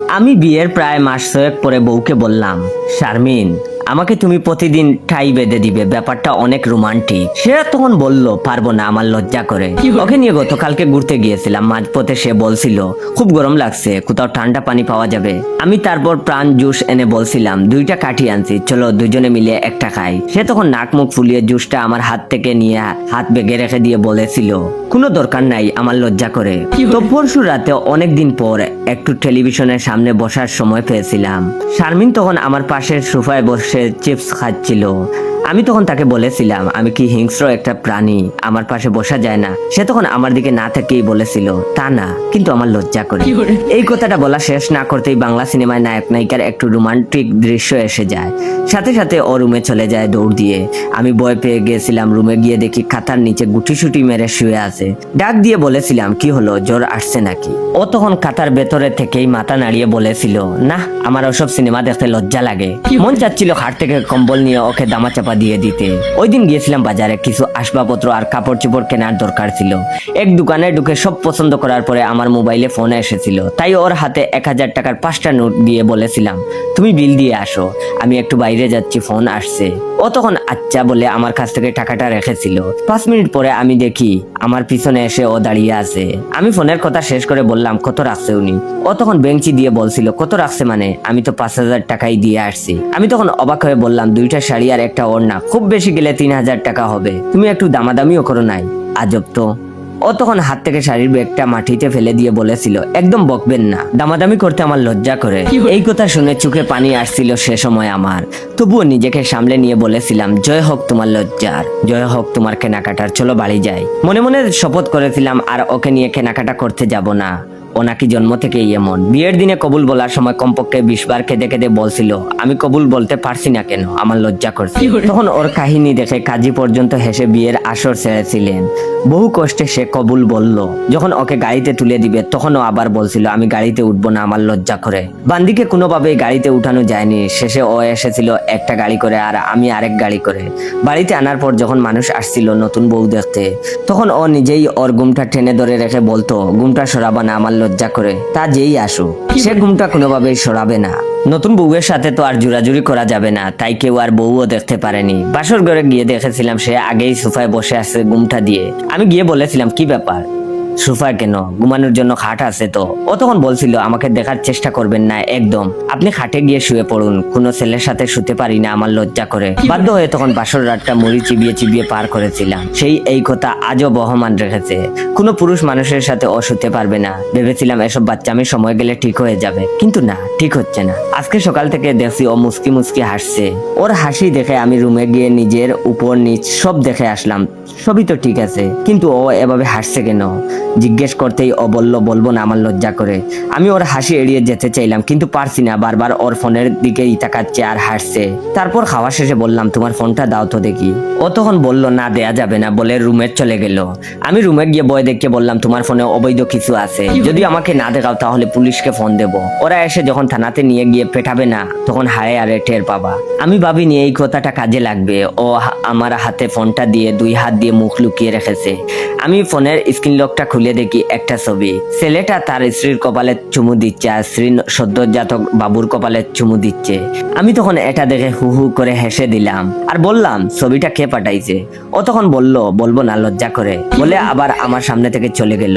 আমি বিয়ের প্রায় মাস 6 পরে বউকে বললাম, শারমিন আমাকে তুমি প্রতিদিন ঠাই বেঁধে দিবে, ব্যাপারটা অনেক রোমান্টিক। সে তখন বলল পারবো না, আমার লজ্জা করে। ওকে নিয়ে গতকালকে ঘুরতে গিয়েছিলাম, মাঝপথে সে বলছিল খুব গরম লাগছে, কোথাও ঠান্ডা পানি পাওয়া যাবে। আমি তারপর প্রাণ জুস এনে বলছিলাম 2টা কাঠি আনছি, চলো দুজনে মিলে একটা খাই। সে তখন নাক মুখ ফুলিয়ে জুসটা আমার হাত থেকে নিয়ে হাত বেগে রেখে দিয়ে বলেছিল কোনো দরকার নাই, আমার লজ্জা করে। তো পরশু রাতে অনেকদিন পর একটু টেলিভিশনের সামনে বসার সময় পেয়েছিলাম। শারমিন তখন আমার পাশের সোফায় বসে চিপস খাচ্ছিল। আমি তখন তাকে বলেছিলাম আমি কি হিংস্র একটা প্রাণী, আমার পাশে বসা যায় না? সে তখন আমার দিকে না থেকেই বলেছিল তা না, কিন্তু আমার লজ্জা করে। এই কথাটা বলা শেষ না করতেই বাংলা সিনেমায় নায়ক নায়িকার একটু রোমান্টিক দৃশ্য এসে যায়। সাথে সাথে ও রুমে চলে যায় দৌড় দিয়ে। আমি ভয় পেয়ে গিয়েছিলাম, রুমে গিয়ে দেখি খাতার নিচে গুটিসুটি মেরে শুয়ে আছে। ডাক দিয়ে বলেছিলাম কি হলো, জ্বর আসছে নাকি? ও তখন খাতার ভেতরে থেকেই মাথা নাড়িয়ে বলেছিল না, আমার ওসব সিনেমা দেখতে লজ্জা লাগে। মন চাচ্ছিল হাট থেকে কম্বল নিয়ে ওকে দামাচাপা দিয়ে দিতে। ওই দিন গিয়েছিলাম বাজারে, কিছু আসবাবপত্র আর কাপড় চোপড় কেনার দরকার ছিল। এক দোকানে ঢুকে সব পছন্দ করার পরে আমার মোবাইলে ফোন এসেছিল, তাই ওর হাতে 1000 টাকার 5টা নোট দিয়ে বলেছিলাম তুমি বিল দিয়ে আসো, আমি একটু বাইরে যাচ্ছি, ফোন আসছে। ও তখন আচ্ছা বলে আমার কাছ থেকে টাকাটা রেখেছিল। 5 মিনিট পরে আমি দেখি আমার পিছনে এসে ও দাঁড়িয়ে আছে। আমি ফোনের কথা শেষ করে বললাম কত রাখছে উনি? ও তখন বেঞ্চি দিয়ে বলছিল কত রাখছে মানে, আমি তো 5000 টাকাই দিয়ে আসছি। আমি তখন অবাক হয়ে বললাম 2টা শাড়ি আর একটা ওড়না, খুব বেশি গেলে 3000 টাকা হবে, তুমি একটু দামাদামিও করো নাই? আজব তো। ও তখন হাত থেকে শাড়ির ব্যাগটা মাটিতে ফেলে দিয়ে বলেছিল একদম বকবেন না, দামাদামি করতে আমার লজ্জা করে। এই কথা শুনে চোখে পানি আসছিল সে সময় আমার, তবুও নিজেকে সামলে নিয়ে বলেছিলাম জয় হোক তোমার লজ্জার, জয় হোক তোমার কেনাকাটার, চলো বাড়ি যাই। মনে মনে শপথ করেছিলাম আর ওকে নিয়ে কেনাকাটা করতে যাব না। ও নাকি জন্ম থেকেই এমন। বিয়ের দিনে কবুল বলার সময় কমপক্ষে 20 বার কেঁদে কেঁদে বলছিল আমি কবুল বলতে পারছি না কেন, আমার লজ্জা করছে। তখন ওর কাহিনী দেখে কাজী পর্যন্ত হেসে বিয়ের আসর ছেড়েছিলেন। বহু কষ্টে সে কবুল বলল। যখন ওকে গাড়িতে তুলে দিবে তখন ও আবার বলছিল আমি গাড়িতে উঠবো না, আমার লজ্জা করে। বান্দিকে কোনোভাবেই গাড়িতে উঠানো যায়নি। শেষে ও এসেছিল একটা গাড়ি করে আর আমি আরেক গাড়ি করে। বাড়িতে আনার পর যখন মানুষ আসছিল নতুন বউ দেখতে, তখন ও নিজেই ওর ঘুমটা টেনে ধরে রেখে বলতো ঘুমটা সরাবা না, আমার লজ্জা করে। তা যেই আসুক সে ঘুমটা কোনোভাবেই সরাবে না। নতুন বউয়ের সাথে তো আর জোরাজুরি করা যাবে না, তাই কেউ আর বউও দেখতে পারেনি। বাসর ঘরে গিয়ে দেখেছিলাম সে আগেই সোফায় বসে আছে ঘুমটা দিয়ে। আমি গিয়ে বলেছিলাম কি ব্যাপার, সোফায় কেন, ঘুমানোর জন্য খাট আছে তো? ও তখন বলছিল আমাকে দেখার চেষ্টা করবেন না একদম, আপনি খাটে গিয়ে শুয়ে পড়ুন, কোনো ছেলের সাথে শুতে পারি না, আমার লজ্জা করে। বাধ্য হয়ে তখন বাসর রাতটা মুড়ি চিবিয়ে চিবিয়ে পার করেছিলাম। সেই এই কথা আজও বহমান রেখেছে, কোনো পুরুষ মানুষের সাথে ও শুতে পারবে না। ভেবেছিলাম এসব বাচ্চামি সময় গেলে ঠিক হয়ে যাবে, কিন্তু না, ঠিক হচ্ছে না। আজকে সকাল থেকে দেখছি ও মুস্কি মুস্কি হাসছে। ওর হাসি দেখে আমি রুমে গিয়ে নিজের উপর নিচ সব দেখে আসলাম, সবই তো ঠিক আছে, কিন্তু ও এভাবে হাসছে কেন? জিজ্ঞেস করতেই ও বলল বলবো না, আমার লজ্জা করে। আমি ওর হাসি এড়িয়ে যেতে চাইলাম কিন্তু পারছি না, বারবার ওর ফোনের দিকেই তাকাচ্ছে আর হাসছে। তারপর খাওয়া শেষে বললাম তোমার ফোনটা দাও তো দেখি। ও তখন বলল না দেয়া যাবে না বলে রুমে চলে গেল। আমি রুমে গিয়ে বয় দেখে বললাম তোমার ফোনে অবৈধ কিছু আছে, যদি আমাকে না দেখাও তাহলে পুলিশকে ফোন দেব। ওরা এসে যখন থানাতে নিয়ে গিয়ে পেটাবে না তখন হায় আরে টের পাবা। আমি ভাবিনি এই কথাটা কাজে লাগবে। ও আমার হাতে ফোনটা দিয়ে 2 হাত দিয়ে মুখ লুকিয়ে রেখেছে। আমি ফোনের স্ক্রিন লকটা খুলে দেখি একটা ছবি, ছেলেটা তার স্ত্রীর কপালে চুমু দিচ্ছে আর স্ত্রী সদ্যজাতক বাবুর কপালে চুমু দিচ্ছে। আমি তখন এটা দেখে হু হু করে হেসে দিলাম আর বললাম ছবিটা কে পাঠাইছে? ও তখন বলল বলবো না, লজ্জা করে, বলে আবার আমার সামনে থেকে চলে গেল।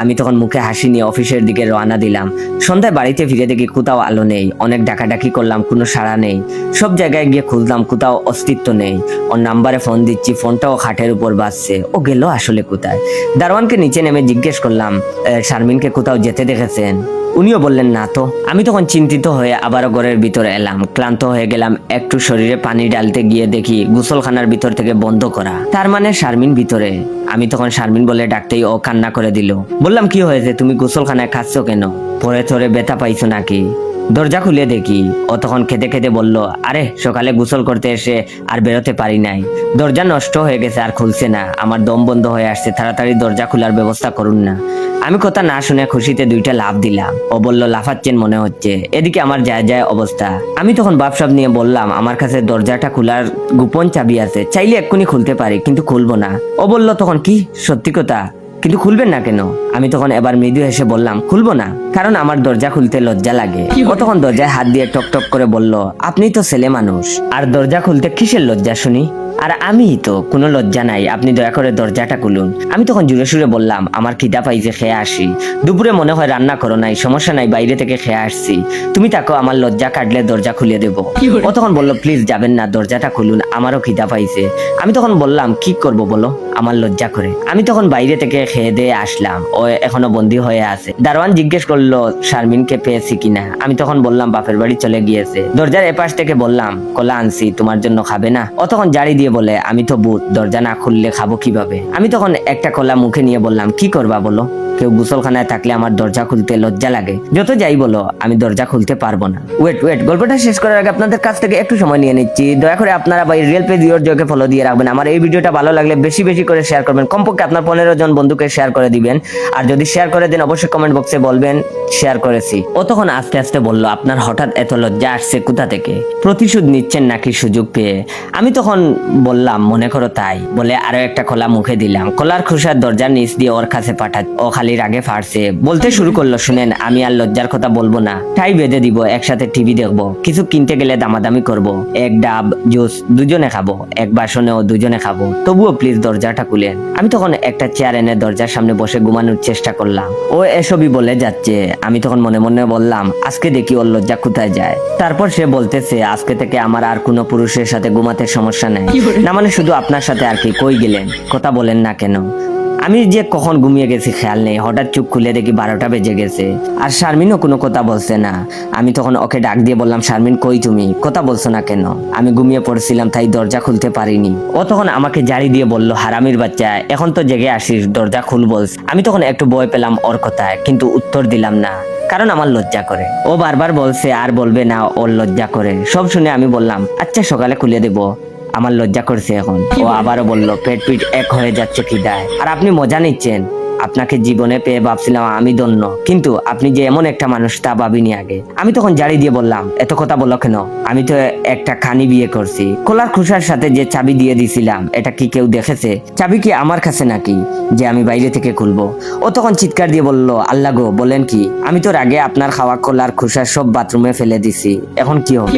আমি তখন মুখে হাসি নিয়ে অফিসের দিকে রওনা দিলাম। সন্ধ্যায় বাড়িতে ফিরে দেখি কোথাও আলো নেই। অনেক ডাকাডাকি করলাম, কোনো সাড়া নেই। সব জায়গায় গিয়ে খুঁজলাম, কোথাও অস্তিত্ব নেই। ওর নাম্বারে ফোন দিচ্ছি, ফোনটাও খাটের উপর বাজছে। ও গেল আসলে কোথায়? দারোয়ানকে নিচে নেমে জিজ্ঞেস করলাম শারমিনকে কোথাও যেতে দেখেছেন? উনিও বললেন না তো। আমি তখন চিন্তিত হয়ে আবারও ঘরের ভিতরে এলাম। ক্লান্ত হয়ে গেলাম, একটু শরীরে পানি ডালতে গিয়ে দেখি গোসলখানার ভিতর থেকে বন্ধ করা। তার মানে শারমিন ভিতরে। আমি তখন শারমিন বলে ডাকতেই ও কান্না করে দিল। বললাম কি হয়েছে, তুমি গোসলখানায় খাচ্ছ কেন? পরে থরে ব্যথা পাইছো নাকি? দরজা খুলে দেখি। ও তখন খেতে খেতে বলল আরে সকালে গোসল করতে এসে আর বেরোতে পারি নাই, দরজা নষ্ট হয়ে গেছে আর খুলছে না, আমার দম বন্ধ হয়ে আসছে, তাড়াতাড়ি দরজা খোলার ব্যবস্থা করুন না। আমি কথা না শুনে খুশিতে 2টা লাফ দিলাম। ও বলল লাফাচ্ছেন মনে হচ্ছে, এদিকে আমার যায় যায় অবস্থা। আমি তখন বাপসাপ নিয়ে বললাম আমার কাছে দরজাটা খোলার গোপন চাবি আছে, চাইলে এক্ষুনি খুলতে পারি কিন্তু খুলবো না। ও বলল তখন কি সত্যি কথা? কিন্তু খুলবেন না কেন? আমি তখন এবার মৃদু হেসে বললাম, খুলবো না, কারণ আমার দরজা খুলতে লজ্জা লাগে। ও তখন দরজায় হাত দিয়ে টক টক করে বলল, আপনি তো ছেলে মানুষ, আর দরজা খুলতে কিসের লজ্জা শুনি? আর আমি তো কোনো লজ্জা নাই, আপনি দয়া করে দরজাটা খুলুন। আমি তখন জুড়ে সুরে বললাম, আমার খিদা পাইছে, খেয়ে আসি। দুপুরে মনে হয় রান্না করো নাই, সমস্যা নাই, বাইরে থেকে খেয়ে আসছি। তুমি তাকে আমার লজ্জা কাটলে দরজা খুলে দেবো। ও তখন বলল, প্লিজ যাবেন না, দরজাটা খুলুন, আমারও খিদা পাইছে। আমি তখন বললাম, কি করব বলো, আমার লজ্জা করে। আমি তখন বাইরে থেকে খেয়ে দিয়ে আসলাম, ও এখনো বন্দী হয়ে আছে। দারোয়ান জিজ্ঞেস করলো শারমিনকে পেয়েছি কিনা। আমি তখন বললাম বাপের বাড়ি চলে গিয়েছে। দরজার এপাশ থেকে বললাম, কলা আনছি, তোমার জন্য খাবে না? ও তখন জারি দিয়ে বলে, আমি তো ভূত, দরজা না খুললে খাবো কিভাবে? আমি তখন একটা কলা মুখে নিয়ে বললাম, কি করবা বলো? কেউ গোসলখানায় থাকলে আমার দরজা খুলতে লজ্জা লাগে। যত যাই বলো, আমি দরজা খুলতে পারবো না। ওয়েট, গল্পটা শেষ করার আগে আপনাদের কাছ থেকে একটু সময় নিয়ে নিচ্ছি। দয়া করে আপনারা ভাই রিয়েল পেজ ইওর জয়কে ফলো দিয়ে রাখবেন। আমার এই ভিডিওটা ভালো লাগলে বেশি বেশি করে শেয়ার করবেন। কমপক্ষে আপনার 15 জন বন্ধুকে শেয়ার করে দিবেন। আর যদি শেয়ার করে দেন, অবশ্যই কমেন্ট বক্সে বলবেন শেয়ার করেছি। ও তখন আস্তে আস্তে বলল, আপনার হঠাৎ এত লজ্জা আসছে কোথা থেকে? প্রতিশোধ নিচ্ছেন নাকি সুযোগ পেয়ে? আমি তখন বললাম, মনে করো তাই। বলে আরো একটা কলা মুখে দিলাম। কলার খোসার দরজার নিচ দিয়ে ওর কাছে পাঠাত। ও খালি রাগে ফাটছে, বলতে শুরু করলো, শুনেন, আমি আর লজ্জার কথা বলবো না, ঠাই বেঁধে দিব, একসাথে টিভি দেখবো, কিছু কিনতে গেলে দামাদামি করব, এক ডাব জুস দুজনে খাবো, এক বাসনেও দুজনে খাবো, তবুও প্লিজ দরজাটা খুলেন। আমি তখন একটা চেয়ার এনে দরজার সামনে বসে ঘুমানোর চেষ্টা করলাম। ও এসবই বলে যাচ্ছে। আমি তখন মনে মনে বললাম, আজকে দেখি ওর লজ্জা কোথায় যায়। তারপর সে বলতেছে, আজকে থেকে আমার আর কোনো পুরুষের সাথে ঘুমাতে সমস্যা নেই, না মানে শুধু আপনার সাথে আর কি। কই গেলেন, কথা বলেন না কেন? আমি যে কখন ঘুমিয়ে গেছি খেয়াল নেই, হঠাৎ চোখ খুলে দেখি 12টা বেজে গেছে, আর শারমিনও কোনো কথা বলছে না। আমি তখন ওকে ডাক দিয়ে বললাম, শারমিন কই তুমি, কথা বলছো না কেন? আমি ঘুমিয়ে পড়ছিলাম, তাই দরজা খুলতে পারিনি। ও তখন আমাকে জারি দিয়ে বলল, হারামির বাচ্চা, এখন তো জেগে আসিস, দরজা খুল বলস। আমি তখন একটু ভয় পেলাম ওর কথায়, কিন্তু উত্তর দিলাম না, কারণ আমার লজ্জা করে। ও বারবার বলছে আর বলবে না, ওর লজ্জা করে। সব শুনে আমি বললাম, আচ্ছা সকালে খুলে দেবো, আমার লজ্জা করছে এখন। ও আবারও বলল, পেট এক হয়ে যাচ্ছে খিদায়, আর আপনি মজা নিচ্ছেন। আপনাকে জীবনে পেয়ে ভাবছিলাম আমি ধন্য, কিন্তু আপনি যে এমন একটা মানুষ তা ভাবিনি আগে। আমি তখন জারি দিয়ে বললাম, এত কথা বলো কেন? আমি তো একটা খানি বিয়ে করছি। কলার খোসার সাথে যে চাবি দিয়ে দিছিলাম, এটা কি কেউ দেখেছে? চাবি কি আমার কাছে নাকি যে আমি বাইরে থেকে খুলবো? ও তখন চিৎকার দিয়ে বলল, আল্লাহ গো, বলেন কি? আমি তো আগে আপনার খাওয়া কলার খোসার সব বাথরুমে ফেলে দিছি, এখন কি হবে?